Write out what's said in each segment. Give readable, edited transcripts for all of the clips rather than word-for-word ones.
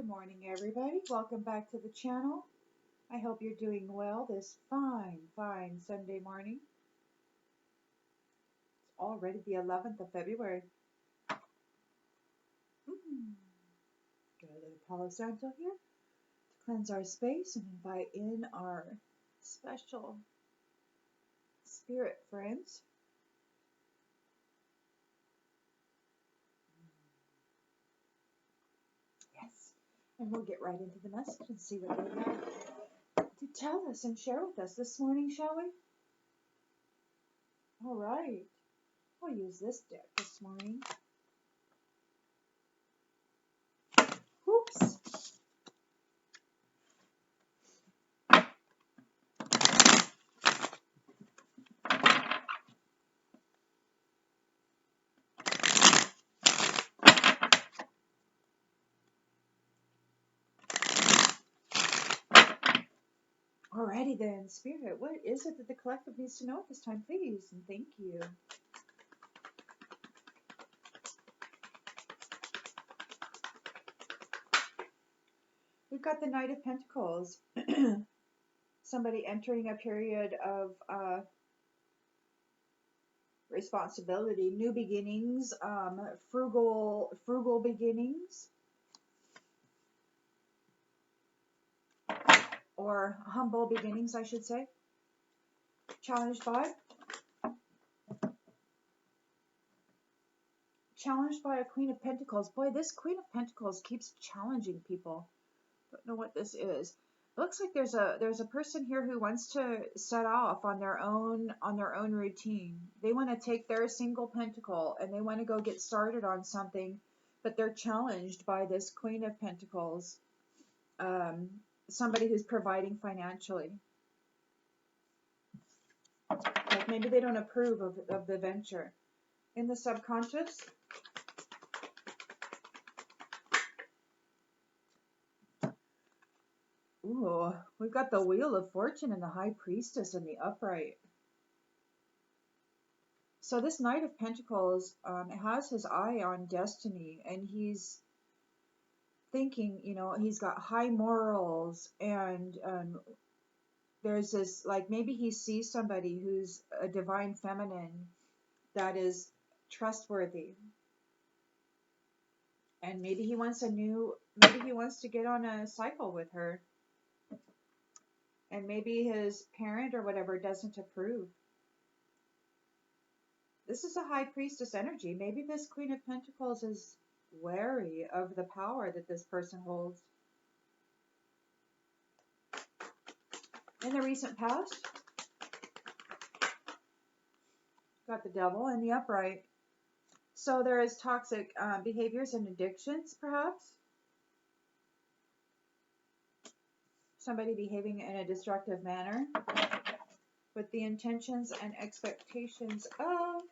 Good morning, everybody. Welcome back to the channel. I hope you're doing well this fine Sunday morning. It's already the 11th of February. Got a little Palo Santo here to cleanse our space and invite in our special spirit friends. Yes. And we'll get right into the message and see what they have to tell us and share with us this morning, shall we? All right. I'll use this deck this morning. Whoops. Alrighty then, Spirit, what is it that the collective needs to know at this time, please? And thank you. We've got the Knight of Pentacles. Somebody entering a period of responsibility, new beginnings, frugal beginnings, or humble beginnings, I should say. Challenged by a Queen of Pentacles. Boy, this Queen of Pentacles keeps challenging people. Don't know what this is. Looks like there's a person here who wants to set off on their own routine. They want to take their single pentacle and they want to go get started on something, but they're challenged by this Queen of Pentacles. Somebody who's providing financially. Like maybe they don't approve of the venture. In the subconscious, ooh, we've got the Wheel of Fortune and the High Priestess in the upright. So this Knight of Pentacles has his eye on destiny, and he's thinking, you know, he's got high morals, and there's this, like, maybe he sees somebody who's a divine feminine that is trustworthy. And maybe he wants to get on a cycle with her. And maybe his parent or whatever doesn't approve. This is a High Priestess energy. Maybe this Queen of Pentacles is wary of the power that this person holds. In the recent past, got the Devil in the upright. So there is toxic behaviors and addictions, perhaps. Somebody behaving in a destructive manner with the intentions and expectations of,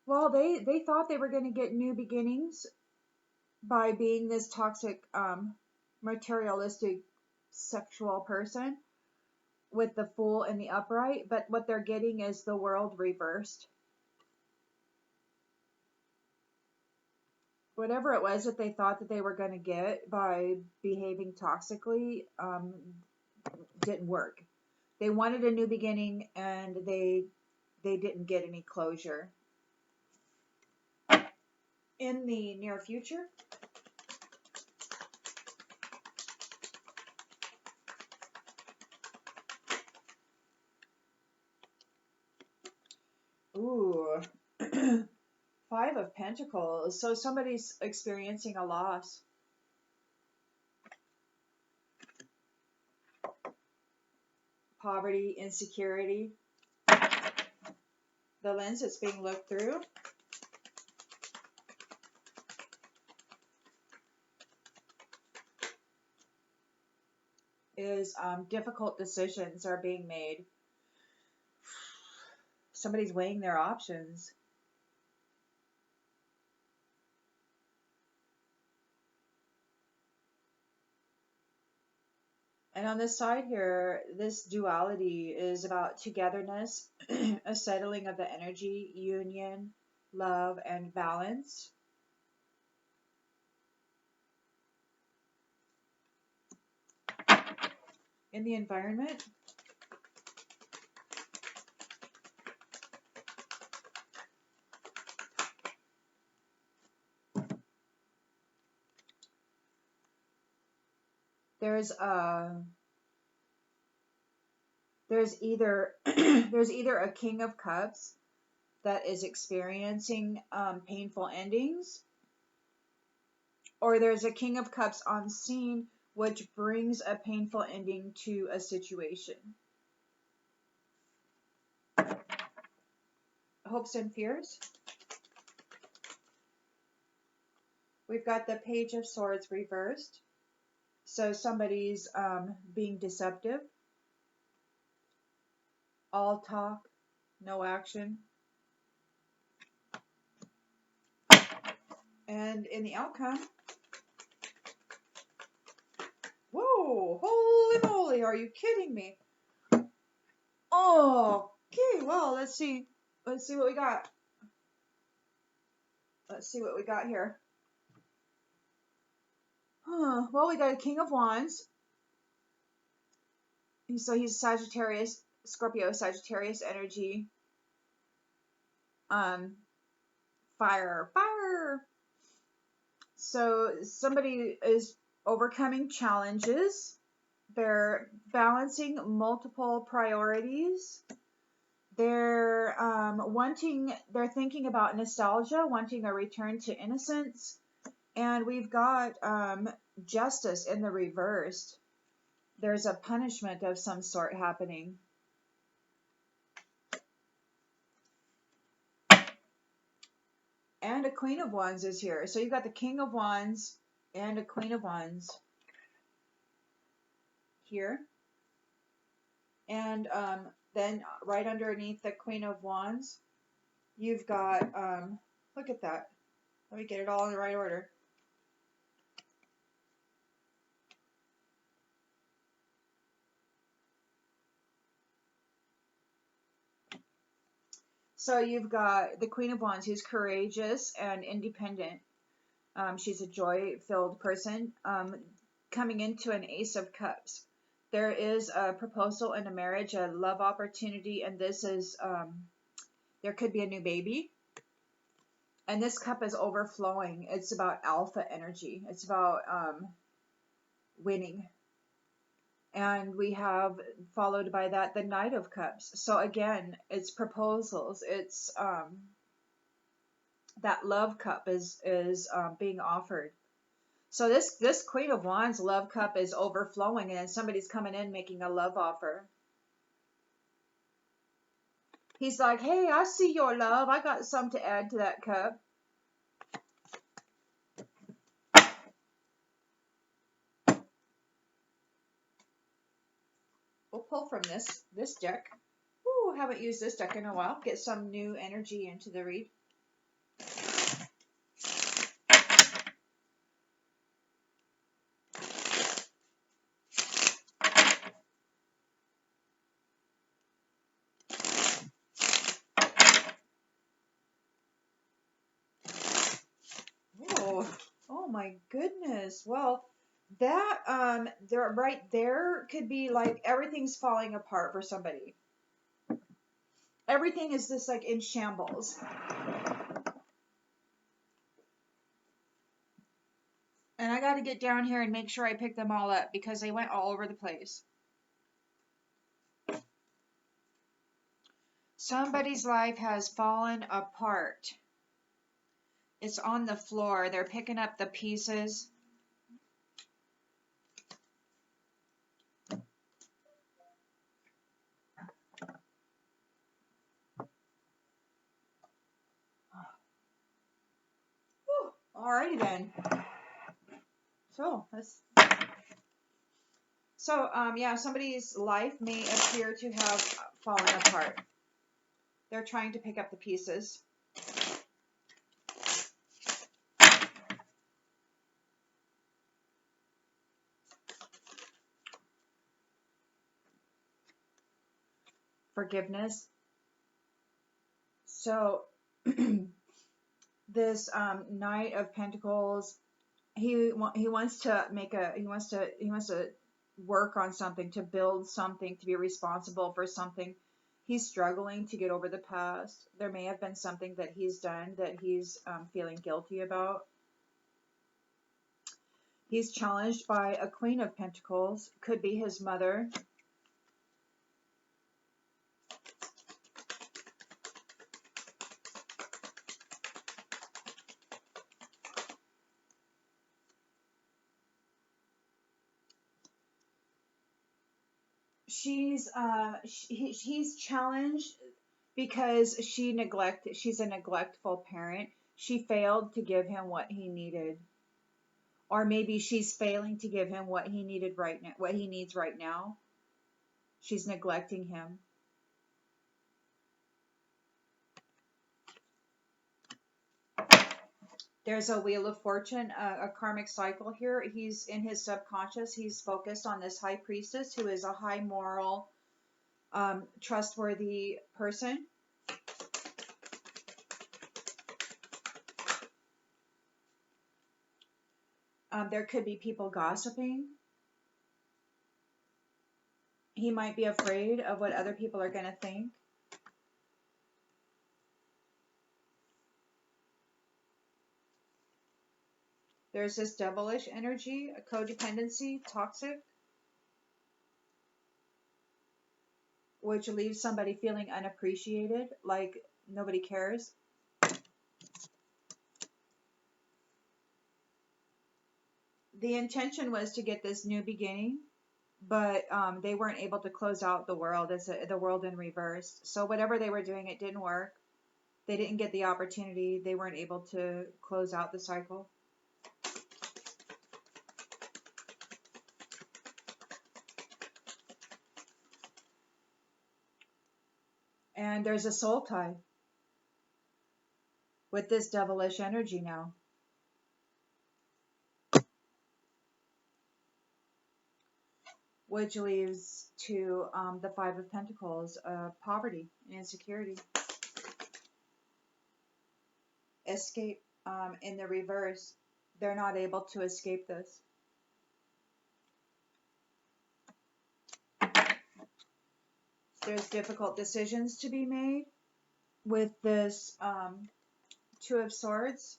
well, they thought they were going to get new beginnings by being this toxic, materialistic, sexual person with the Fool in the upright, but what they're getting is the world reversed. Whatever it was that they thought that they were going to get by behaving toxically didn't work. They wanted a new beginning and they didn't get any closure. In the near future, ooh, Five of Pentacles. So somebody's experiencing a loss. Poverty, insecurity. The lens that's being looked through is difficult decisions are being made. Somebody's weighing their options. And on this side here, this duality is about togetherness, a settling of the energy, union, love, and balance. in the environment. There's either there's either a King of Cups that is experiencing painful endings, or there's a King of Cups on scene which brings a painful ending to a situation. Hopes and fears. We've got the Page of Swords reversed. So somebody's being deceptive. All talk, no action. And in the outcome, whoa, holy moly, are you kidding me? Oh, okay, well, let's see what we got. Let's see what we got here. Well, we got a King of Wands. So he's Sagittarius, Scorpio, Sagittarius energy. Fire. So somebody is overcoming challenges. They're balancing multiple priorities. They're they're thinking about nostalgia, wanting a return to innocence. And we've got justice in the reversed. There's a punishment of some sort happening. And a Queen of Wands is here. So you've got the King of Wands and a Queen of Wands here. And then right underneath the Queen of Wands, you've got, look at that. Let me get it all in the right order. So you've got the Queen of Wands, who's courageous and independent. She's a joy-filled person, coming into an Ace of Cups. There is a proposal in a marriage, a love opportunity, and this is, there could be a new baby. And this cup is overflowing. It's about alpha energy. It's about winning. And we have, followed by that, the Knight of Cups. So again, it's proposals. It's that love cup is being offered. So this Queen of Wands love cup is overflowing, and then somebody's coming in making a love offer. He's like, hey, I see your love. I got some to add to that cup. We'll pull from this deck. Ooh, haven't used this deck in a while. Get some new energy into the read. Oh my goodness. Well, that there right there could be like everything's falling apart for somebody. Everything is just like in shambles. And I got to get down here and make sure I pick them all up because they went all over the place. Somebody's life has fallen apart. It's on the floor. They're picking up the pieces. Whew. Alrighty then. Yeah, somebody's life may appear to have fallen apart. They're trying to pick up the pieces. Forgiveness. So this Knight of Pentacles, he wants to work on something, to build something, to be responsible for something. He's struggling to get over the past. There may have been something that he's done that he's feeling guilty about. He's challenged by a Queen of Pentacles, could be his mother. He's challenged because she's a neglectful parent. She failed to give him what he needed. Or maybe she's failing to give him what he needed right now, what he needs right now. She's neglecting him. There's a Wheel of Fortune, a karmic cycle here. He's in his subconscious. He's focused on this High Priestess, who is a high moral, trustworthy person. There could be people gossiping. He might be afraid of what other people are going to think. There's this devilish energy, a codependency, toxic, which leaves somebody feeling unappreciated, like nobody cares. The intention was to get this new beginning, but they weren't able to close out the world. It's the world in reverse. So whatever they were doing, it didn't work. They didn't get the opportunity. They weren't able to close out the cycle. And there's a soul tie with this devilish energy now. Which leads to the Five of Pentacles, poverty and insecurity. Escape in the reverse. They're not able to escape this. There's difficult decisions to be made with this Two of Swords.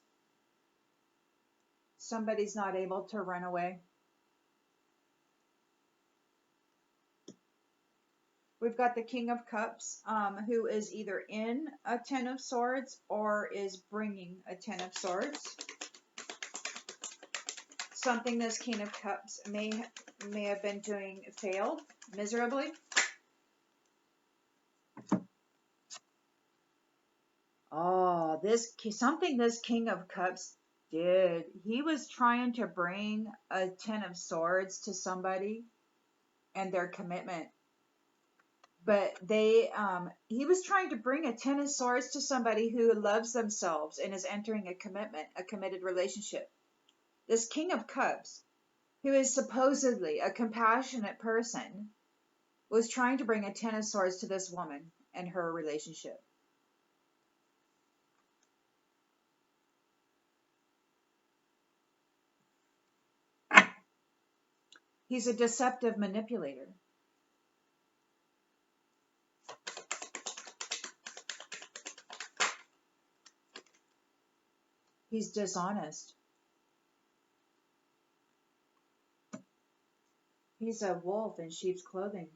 Somebody's not able to run away. We've got the King of Cups, who is either in a Ten of Swords or is bringing a Ten of Swords. Something this King of Cups may have been doing failed miserably. Oh, something this King of Cups did. He was trying to bring a Ten of Swords to somebody and their commitment. But he was trying to bring a Ten of Swords to somebody who loves themselves and is entering a commitment, a committed relationship. This King of Cups, who is supposedly a compassionate person, was trying to bring a Ten of Swords to this woman and her relationship. He's a deceptive manipulator. He's dishonest. He's a wolf in sheep's clothing.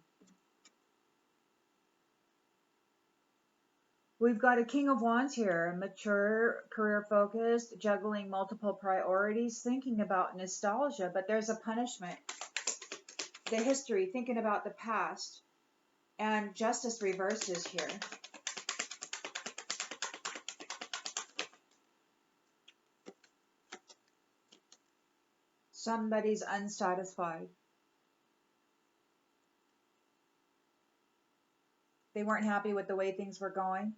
We've got a King of Wands here, mature, career-focused, juggling multiple priorities, thinking about nostalgia, but there's a punishment. The history, thinking about the past, and justice reverses here. Somebody's unsatisfied. They weren't happy with the way things were going.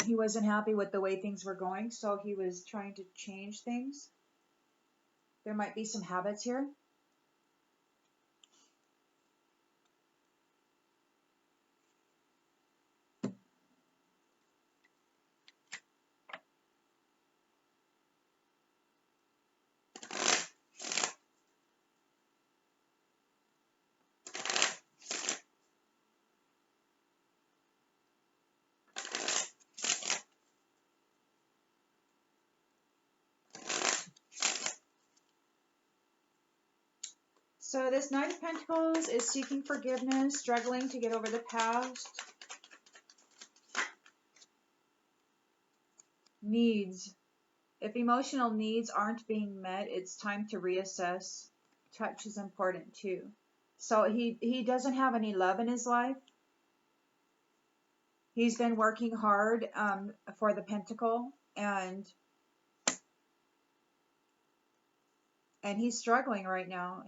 He wasn't happy with the way things were going, so he was trying to change things. There might be some habits here. So this Knight of Pentacles is seeking forgiveness, struggling to get over the past. Needs. If emotional needs aren't being met, it's time to reassess. Touch is important too. So he doesn't have any love in his life. He's been working hard for the Pentacle, and he's struggling right now.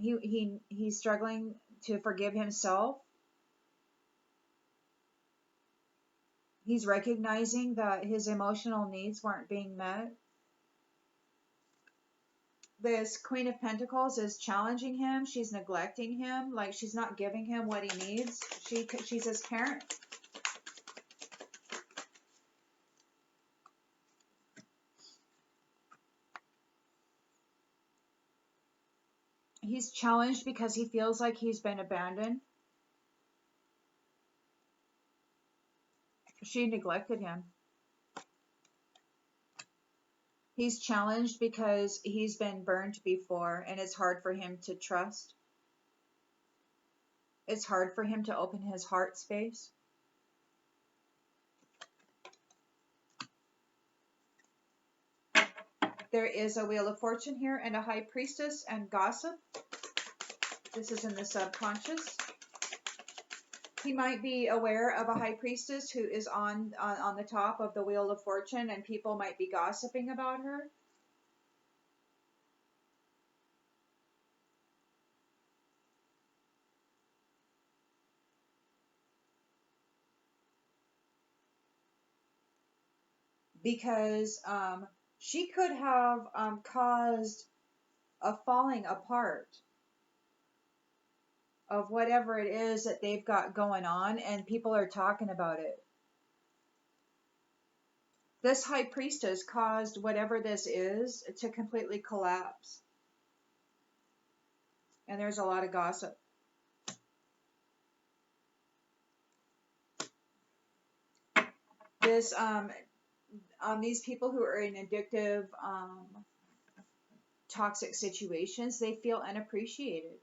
He's struggling to forgive himself. He's recognizing that his emotional needs weren't being met. This Queen of Pentacles is challenging him. She's neglecting him. Like, she's not giving him what he needs. She's his parent. He's challenged because he feels like he's been abandoned. She neglected him. He's challenged because he's been burned before, and it's hard for him to trust. It's hard for him to open his heart space. There is a Wheel of Fortune here and a High Priestess and gossip. This is in the subconscious. He might be aware of a High Priestess who is on the top of the Wheel of Fortune, and people might be gossiping about her. Because she could have caused a falling apart of whatever it is that they've got going on, and people are talking about it. This High Priestess caused whatever this is to completely collapse. And there's a lot of gossip. This, these people who are in addictive, toxic situations, they feel unappreciated,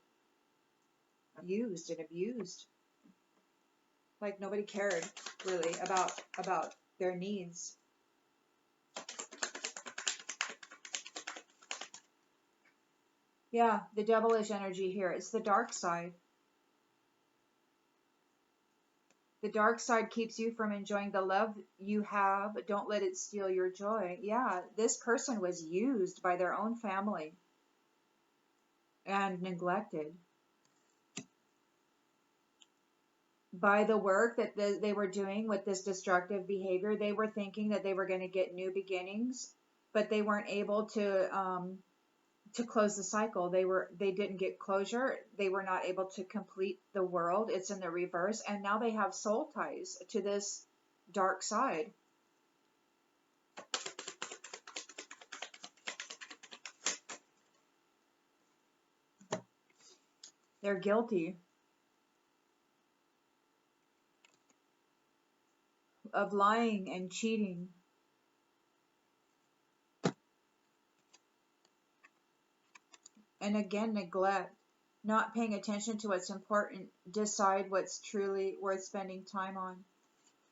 used and abused. Like nobody cared really about their needs. Yeah, the devilish energy here. It's the dark side. The dark side keeps you from enjoying the love you have. Don't let it steal your joy. Yeah, this person was used by their own family and neglected. By the work that they were doing with this destructive behavior, they were thinking that they were going to get new beginnings, but they weren't able to close the cycle. They didn't get closure. They were not able to complete the world. It's in the reverse, and now they have soul ties to this dark side. They're guilty of lying and cheating. And again, neglect, not paying attention to what's important, decide what's truly worth spending time on.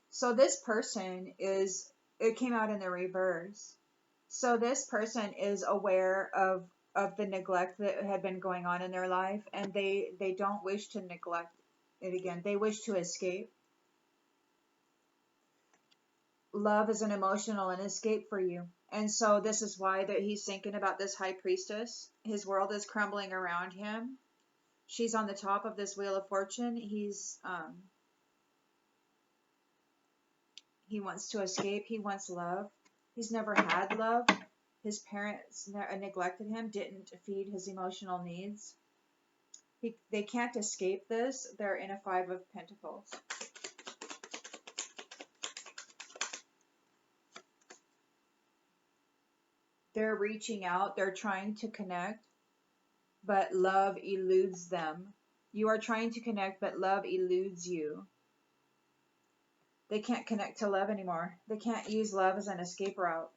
So this person it came out in the reverse. So this person is aware of the neglect that had been going on in their life, and they don't wish to neglect it again. They wish to escape. Love is an emotional and escape for you. And so this is why that he's thinking about this High Priestess. His world is crumbling around him. She's on the top of this Wheel of Fortune. He wants to escape. He wants love. He's never had love. His parents neglected him, didn't feed his emotional needs. They can't escape this. They're in a Five of Pentacles. They're reaching out. They're trying to connect, but love eludes them. You are trying to connect, but love eludes you. They can't connect to love anymore. They can't use love as an escape route.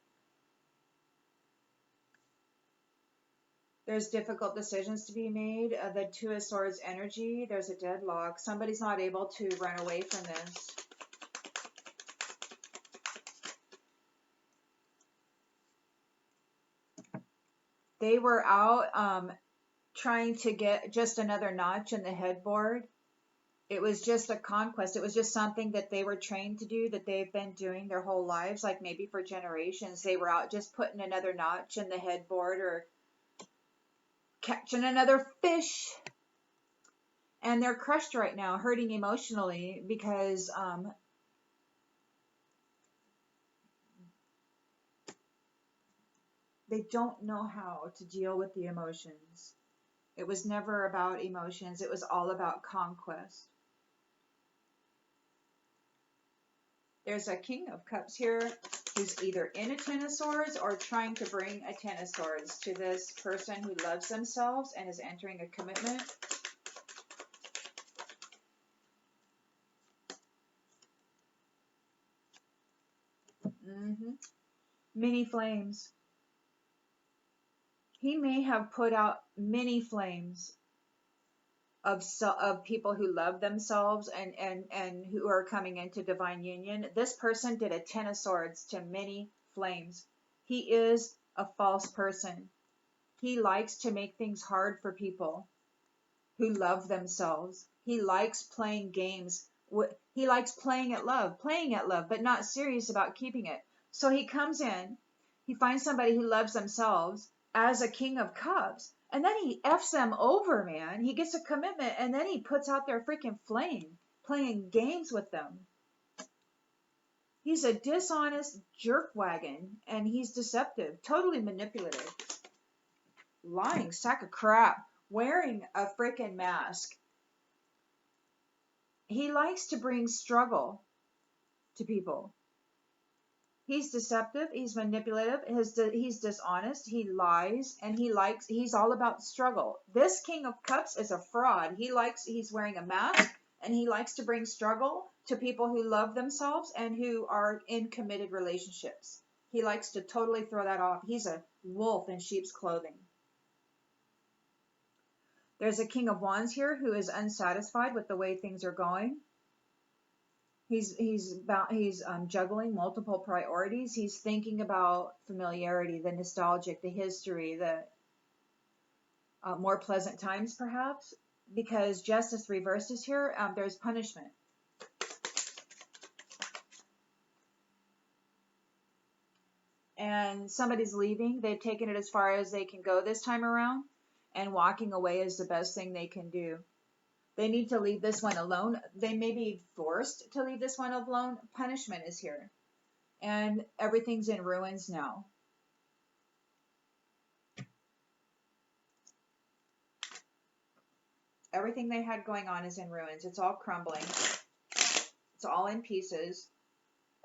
There's difficult decisions to be made. The Two of Swords energy, there's a deadlock. Somebody's not able to run away from this. They were out trying to get just another notch in the headboard. It was just a conquest. It was just something that they were trained to do, that they've been doing their whole lives, like maybe for generations. They were out just putting another notch in the headboard or catching another fish. And they're crushed right now, hurting emotionally because they don't know how to deal with the emotions. It was never about emotions. It was all about conquest. There's a King of Cups here who's either in a Ten of Swords or trying to bring a Ten of Swords to this person who loves themselves and is entering a commitment. Many flames. He may have put out many flames of people who love themselves and who are coming into divine union. This person did a Ten of Swords to many flames. He is a false person. He likes to make things hard for people who love themselves. He likes playing games. He likes playing at love, but not serious about keeping it. So he comes in, he finds somebody who loves themselves as a King of Cups, and then he F's them over, man. He gets a commitment, and then he puts out their freaking flame, playing games with them. He's a dishonest jerkwagon, and he's deceptive, totally manipulative, lying sack of crap, wearing a freaking mask. He likes to bring struggle to people. He's deceptive, he's manipulative, he's dishonest, he lies, and he's all about struggle. This King of Cups is a fraud. He's wearing a mask, and he likes to bring struggle to people who love themselves and who are in committed relationships. He likes to totally throw that off. He's a wolf in sheep's clothing. There's a King of Wands here who is unsatisfied with the way things are going. He's juggling multiple priorities. He's thinking about familiarity, the nostalgic, the history, the more pleasant times, perhaps, because justice reversed is here. There's punishment. And somebody's leaving. They've taken it as far as they can go this time around, and walking away is the best thing they can do. They need to leave this one alone. They may be forced to leave this one alone. Punishment is here. And everything's in ruins now. Everything they had going on is in ruins. It's all crumbling. It's all in pieces.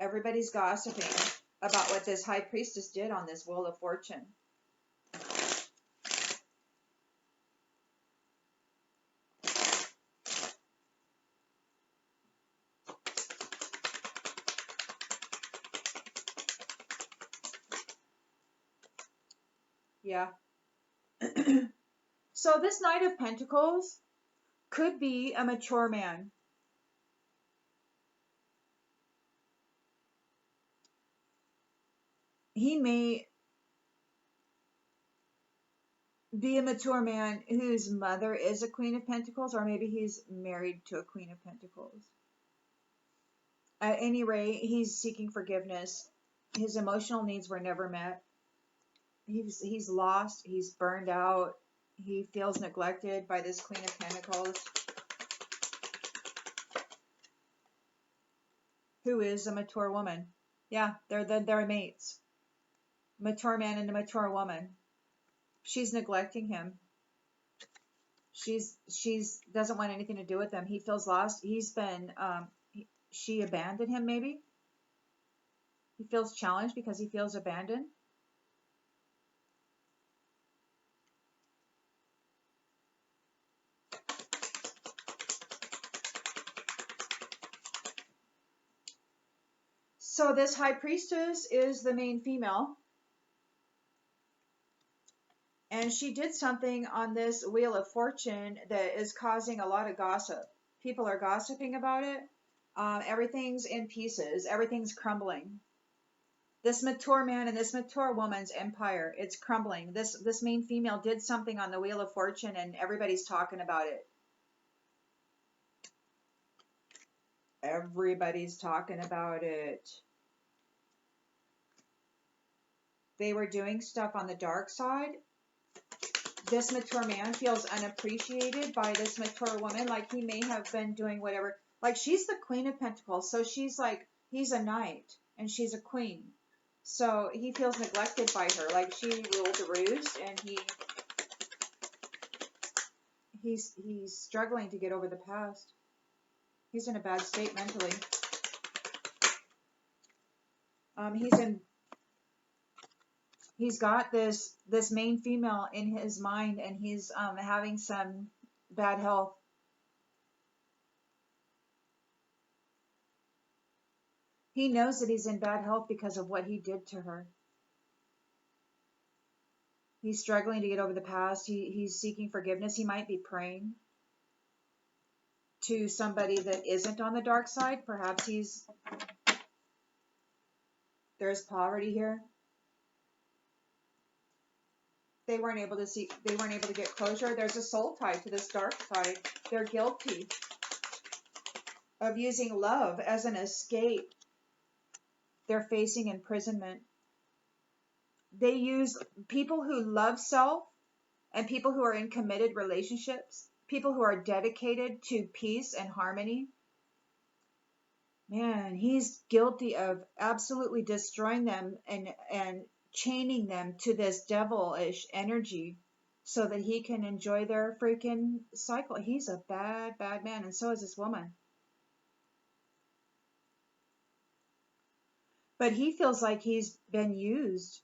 Everybody's gossiping about what this High Priestess did on this Wheel of Fortune. Yeah. So this Knight of Pentacles could be a mature man. He may be a mature man whose mother is a Queen of Pentacles, or maybe he's married to a Queen of Pentacles. At any rate, he's seeking forgiveness. His emotional needs were never met. He's lost. He's burned out. He feels neglected by this Queen of Pentacles, who is a mature woman. Yeah, they're mates. Mature man and a mature woman. She's neglecting him. She's doesn't want anything to do with him. He feels lost. He's been she abandoned him, maybe. He feels challenged because he feels abandoned. So this High Priestess is the main female. And she did something on this Wheel of Fortune that is causing a lot of gossip. People are gossiping about it. Everything's in pieces. Everything's crumbling. This mature man and this mature woman's empire, it's crumbling. This main female did something on the Wheel of Fortune, and everybody's talking about it. Everybody's talking about it. They were doing stuff on the dark side. This mature man feels unappreciated by this mature woman. Like he may have been doing whatever. Like she's the Queen of Pentacles. So she's like, he's a knight and she's a queen. So he feels neglected by her. Like she ruled the roost, and he's struggling to get over the past. He's in a bad state mentally. He's got this main female in his mind, and he's having some bad health. He knows that he's in bad health because of what he did to her. He's struggling to get over the past. He's seeking forgiveness. He might be praying to somebody that isn't on the dark side. Perhaps there's poverty here. They weren't able to get closure. There's a soul tie to this dark side. They're guilty of using love as an escape. They're facing imprisonment. They use people who love self and people who are in committed relationships, people who are dedicated to peace and harmony. Man, he's guilty of absolutely destroying them and chaining them to this devilish energy so that he can enjoy their freaking cycle. He's a bad, bad man, and so is this woman. But he feels like he's been used.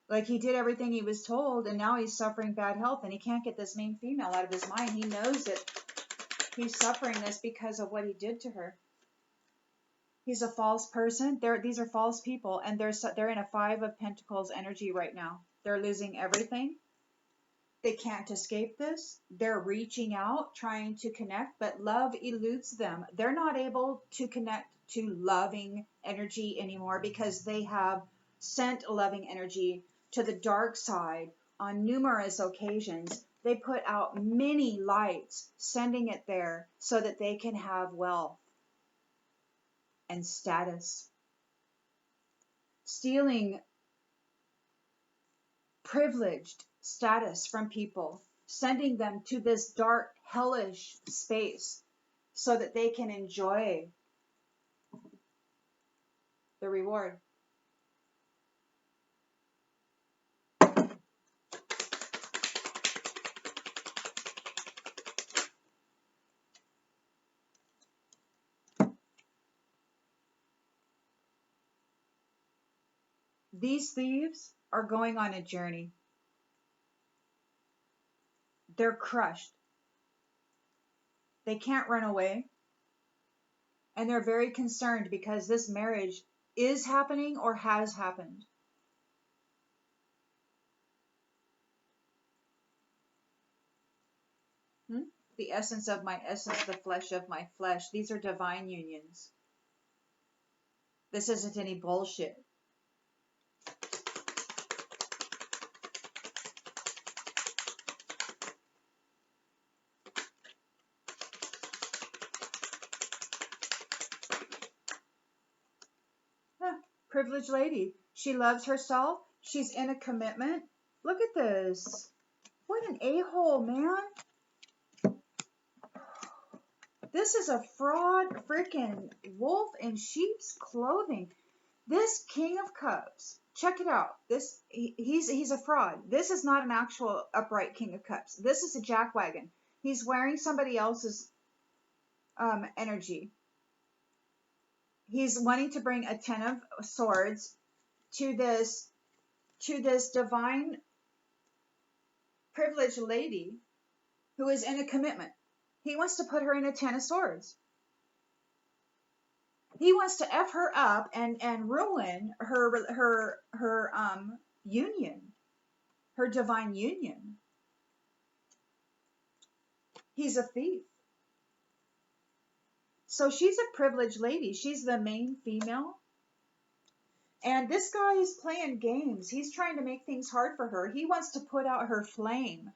Like he did everything he was told, and now he's suffering bad health, and he can't get this main female out of his mind. He knows that he's suffering this because of what he did to her. He's a false person. These are false people, and they're in a Five of Pentacles energy right now. They're losing everything. They can't escape this. They're reaching out, trying to connect, but love eludes them. They're not able to connect to loving energy anymore because they have sent loving energy to the dark side on numerous occasions. They put out many lights, sending it there so that they can have wealth and status. Stealing privileged status from people, sending them to this dark, hellish space so that they can enjoy the reward. These thieves are going on a journey. They're crushed. They can't run away. And they're very concerned because this marriage is happening or has happened. The essence of my essence, the flesh of my flesh. These are divine unions. This isn't any bullshit. Privileged lady. She loves herself. She's in a commitment. Look at this. What an a-hole, man. This is a fraud freaking wolf in sheep's clothing. This King of Cups. Check it out. He's a fraud. This is not an actual upright King of Cups. This is a jackwagon. He's wearing somebody else's energy. He's wanting to bring a Ten of Swords to this divine privileged lady who is in a commitment. He wants to put her in a Ten of Swords. He wants to F her up and ruin her union, her divine union. He's a thief. So she's a privileged lady. She's the main female. And this guy is playing games. He's trying to make things hard for her. He wants to put out her flame.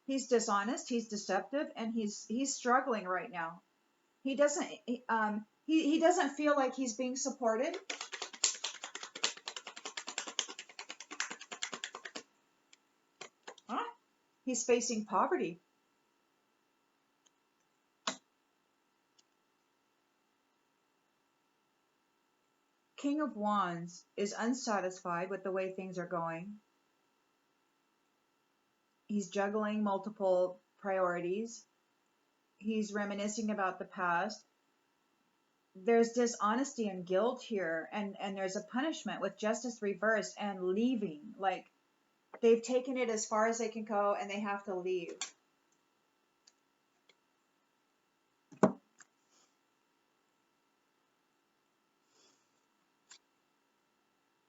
He's dishonest, he's deceptive, and he's struggling right now. He doesn't he doesn't feel like he's being supported. Huh? He's facing poverty. King of Wands is unsatisfied with the way things are going. He's juggling multiple priorities. He's reminiscing about the past. There's dishonesty and guilt here, and there's a punishment with justice reversed and leaving. Like, they've taken it as far as they can go, and they have to leave.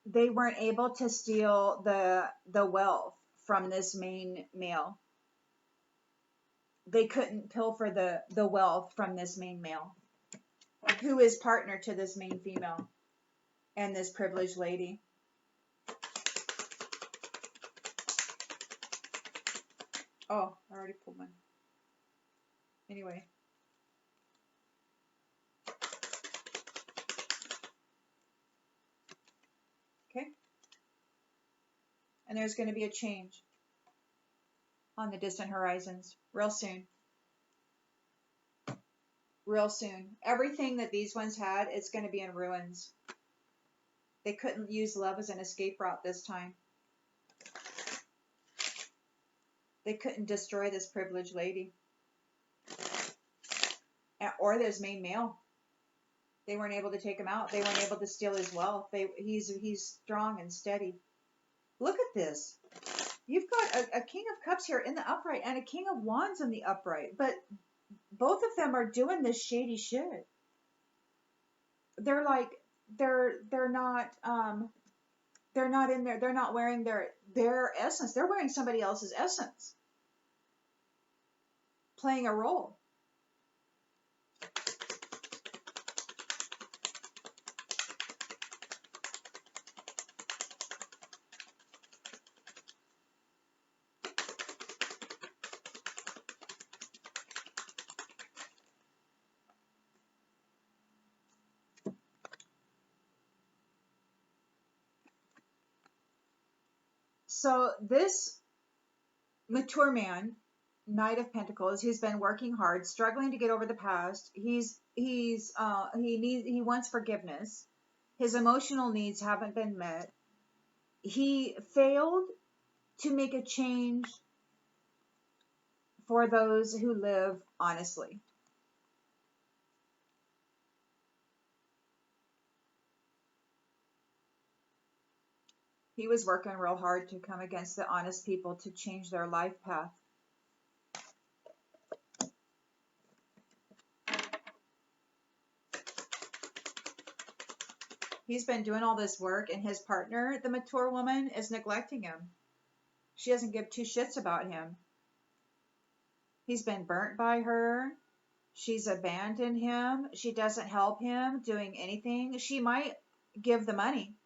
They weren't able to steal the wealth from this main male. They couldn't pilfer the wealth from this main male, who is partner to this main female and this privileged lady. Oh, I already pulled mine. Anyway. Okay. And there's going to be a change on the distant horizons real soon. Real soon. Everything that these ones had is going to be in ruins. They couldn't use love as an escape route this time. They couldn't destroy this privileged lady. Or this main male. They weren't able to take him out. They weren't able to steal his wealth. He's strong and steady. Look at this. You've got a King of Cups here in the upright and a King of Wands in the upright. But both of them are doing this shady shit. They're like, they're not in there. They're not wearing their essence. They're wearing somebody else's essence. Playing a role. So this mature man, Knight of Pentacles, he's been working hard, struggling to get over the past. He wants forgiveness. His emotional needs haven't been met. He failed to make a change for those who live honestly. He was working real hard to come against the honest people to change their life path. He's been doing all this work, and his partner, the mature woman, is neglecting him. She doesn't give two shits about him. He's been burnt by her. She's abandoned him. She doesn't help him doing anything. She might give the money.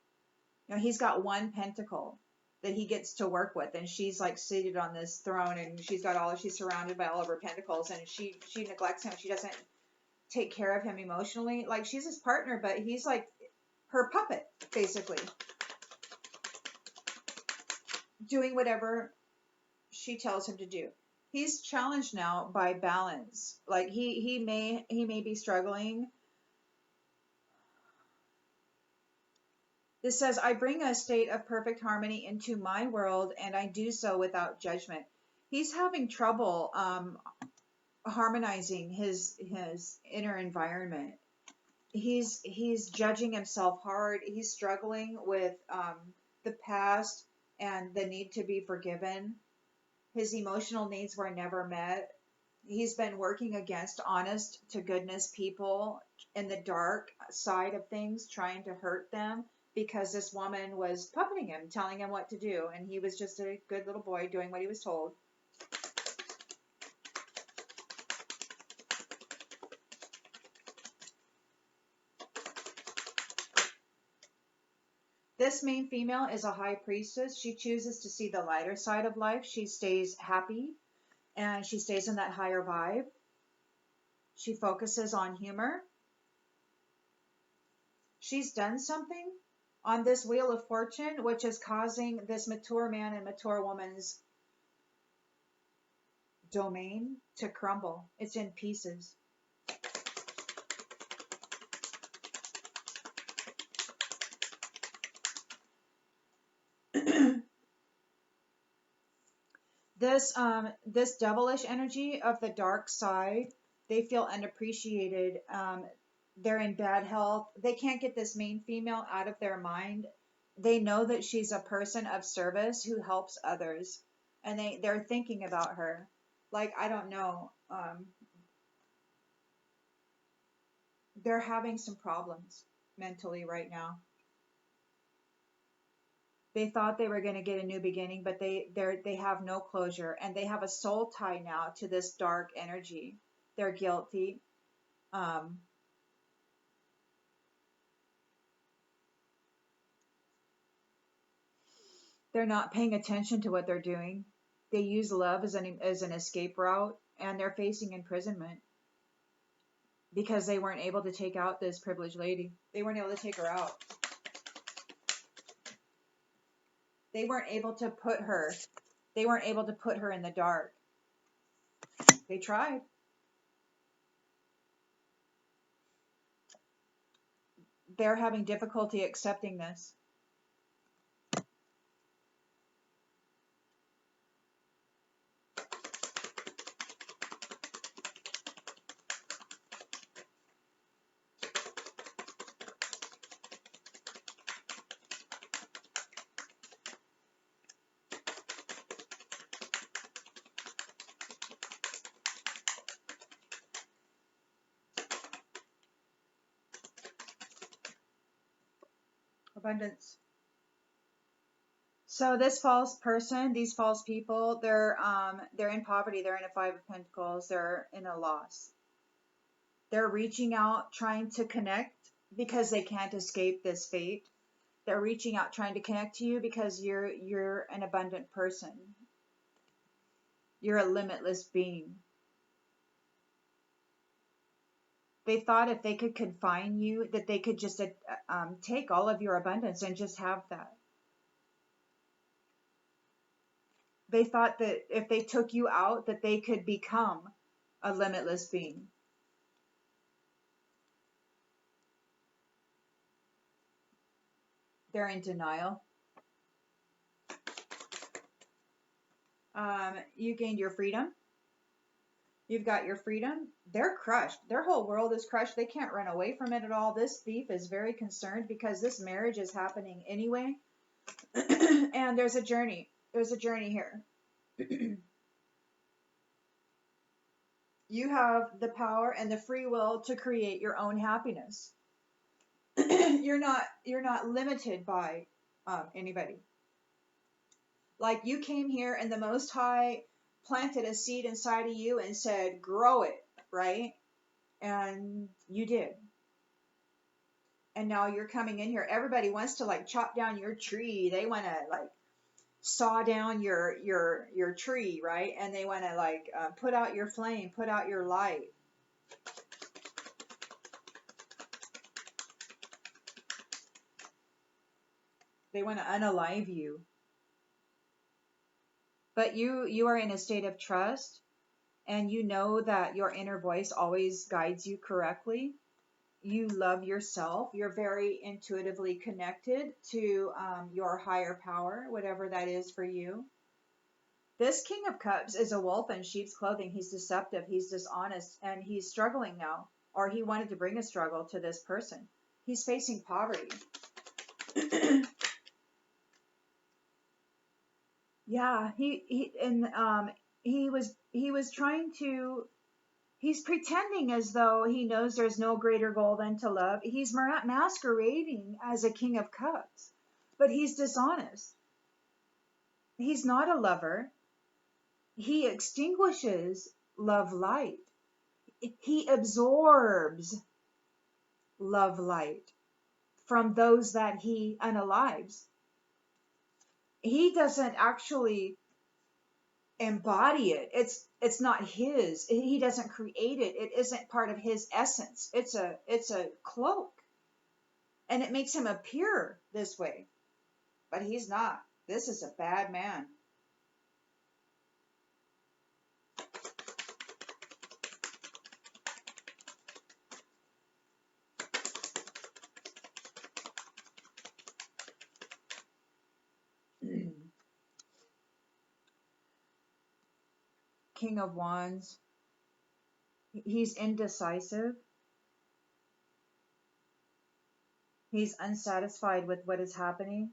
You know, he's got one pentacle that he gets to work with, and she's like seated on this throne, and she's surrounded by all of her pentacles, and she neglects him. She doesn't take care of him emotionally. Like, she's his partner, but he's like her puppet, basically, doing whatever she tells him to do. He's challenged now by balance. Like, he may be struggling. This says, I bring a state of perfect harmony into my world, and I do so without judgment. He's having trouble harmonizing his inner environment. He's judging himself hard. He's struggling with the past and the need to be forgiven. His emotional needs were never met. He's been working against honest to goodness people in the dark side of things, trying to hurt them because this woman was puppeting him, telling him what to do. And he was just a good little boy doing what he was told. This main female is a high priestess. She chooses to see the lighter side of life. She stays happy and she stays in that higher vibe. She focuses on humor. She's done something on this Wheel of Fortune, which is causing this mature man and mature woman's domain to crumble. It's in pieces. This devilish energy of the dark side, they feel unappreciated. They're in bad health. They can't get this main female out of their mind. They know that she's a person of service who helps others, and they're thinking about her. Like, I don't know. They're having some problems mentally right now. They thought they were going to get a new beginning, but they have no closure, and they have a soul tie now to this dark energy. They're guilty. They're not paying attention to what they're doing. They use love as an escape route, and they're facing imprisonment because they weren't able to take out this privileged lady. They weren't able to take her out. They weren't able to put her in the dark. They tried. They're having difficulty accepting this. Abundance. So this false person, these false people, they're in poverty. They're in a Five of Pentacles. They're in a loss. They're reaching out, trying to connect because they can't escape this fate. They're reaching out, trying to connect to you because you're an abundant person. You're a limitless being. They thought if they could confine you, that they could just take all of your abundance and just have that. They thought that if they took you out, that they could become a limitless being. They're in denial. You gained your freedom. You've got your freedom. They're crushed. Their whole world is crushed. They can't run away from it at all. This thief is very concerned because this marriage is happening anyway. And there's a journey. There's a journey here. You have the power and the free will to create your own happiness. You're not limited by anybody. Like, you came here and the Most High planted a seed inside of you and said, grow it, right? And you did. And now you're coming in here. Everybody wants to like chop down your tree. They want to like saw down your tree, right? And they want to like put out your flame, put out your light. They want to unalive you. But you are in a state of trust, and you know that your inner voice always guides you correctly. You love yourself. You're very intuitively connected to your higher power, whatever that is for you. This King of Cups is a wolf in sheep's clothing. He's deceptive. He's dishonest, and he's struggling now, or he wanted to bring a struggle to this person. He's facing poverty. Yeah, he was trying to, he's pretending as though he knows there's no greater goal than to love. He's masquerading as a king of cups, but he's dishonest. He's not a lover. He extinguishes love light. He absorbs love light from those that he unalives. He doesn't actually embody it. It's not his. He doesn't create it. It isn't part of his essence. It's a cloak. And it makes him appear this way. But he's not. This is a bad man. King of Wands. He's indecisive. He's unsatisfied with what is happening.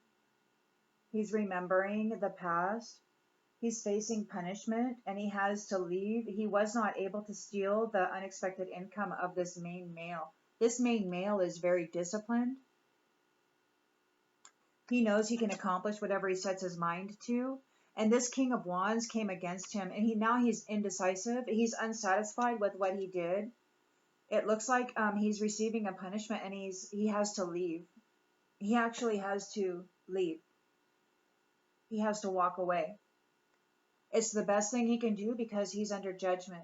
He's remembering the past. He's facing punishment and he has to leave. He was not able to steal the unexpected income of this main male. This main male is very disciplined. He knows he can accomplish whatever he sets his mind to. And this King of Wands came against him, and now he's indecisive. He's unsatisfied with what he did. It looks like he's receiving a punishment, and he has to leave. He actually has to leave. He has to walk away. It's the best thing he can do because he's under judgment.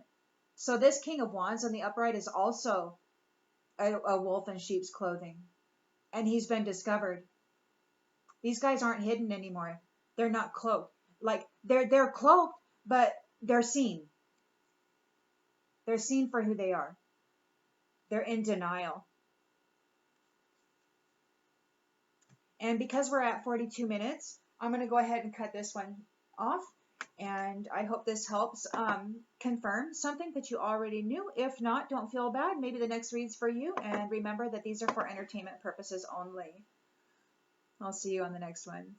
So this King of Wands on the upright is also a wolf in sheep's clothing, and he's been discovered. These guys aren't hidden anymore. They're not cloaked. Like they're cloaked, but they're seen. They're seen for who they are. They're in denial. And because we're at 42 minutes, I'm going to go ahead and cut this one off. And I hope this helps confirm something that you already knew. If not, don't feel bad. Maybe the next read's for you. And remember that these are for entertainment purposes only. I'll see you on the next one.